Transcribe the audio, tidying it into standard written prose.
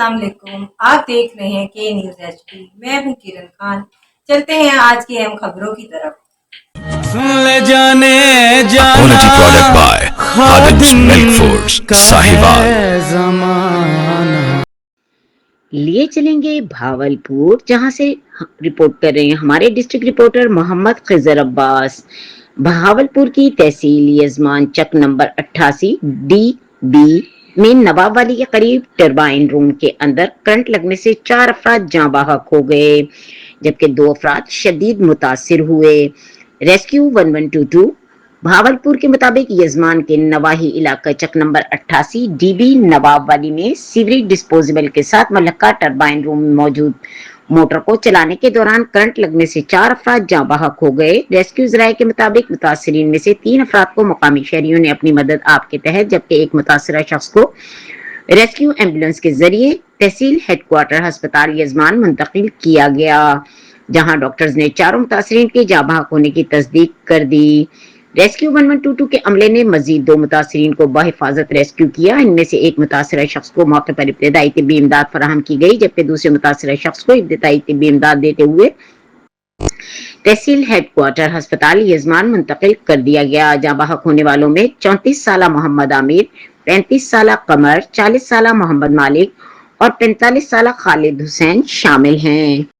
السلام علیکم، آپ دیکھ رہے ہیں کے نیوز ایچ ڈی۔ میں ہوں کرن خان۔ چلتے ہیں آج کی اہم خبروں کی طرف۔ لے جانے جانا product by Khadim's Milk Foods, Sahiwal. زمانہ لیے چلیں گے بھاولپور، جہاں سے رپورٹ کر رہے ہیں ہمارے ڈسٹرکٹ رپورٹر محمد خضر عباس۔ بھاولپور کی تحصیل یزمان چک نمبر 88 ڈی بی میں نواب والی کے قریب ٹربائن روم کے اندر کرنٹ لگنے سے 4 افراد جاں بحق ہو گئے، جبکہ 2 افراد شدید متاثر ہوئے۔ ریسکیو 1122 بھاولپور کے مطابق یزمان کے نواحی علاقہ چک نمبر 88 ڈی بی نواب والی میں سیوریج ڈسپوزیبل کے ساتھ ملکہ ٹربائن روم میں موجود موٹر کو چلانے کے دوران کرنٹ لگنے سے 4 افراد جاں بحق ہو گئے۔ ریسکیو ذرائع کے مطابق متاثرین میں سے 3 افراد کو مقامی شہریوں نے اپنی مدد آپ کے تحت، جبکہ ایک متاثرہ شخص کو ریسکیو ایمبولینس کے ذریعے تحصیل ہیڈ کوارٹر ہسپتال یزمان منتقل کیا گیا، جہاں ڈاکٹرز نے چاروں متاثرین کے جاں بحق ہونے کی تصدیق کر دی۔ ریسکیو 1122 کے عملے نے مزید 2 متاثرین کو بحفاظت ریسکیو کیا۔ ان میں سے ایک متاثرہ شخص کو موقع پر ابتدائی طبی امداد فراہم کی گئی، جبکہ دوسرے متاثرہ شخص کو ابتدائی طبی امداد دیتے ہوئے تحصیل ہیڈ کوارٹر ہسپتال یزمان منتقل کر دیا گیا۔ جاں بحق ہونے والوں میں 34 سالہ محمد عامر، 35 سالہ قمر، 40 سالہ محمد مالک اور 45 سالہ خالد حسین شامل ہیں۔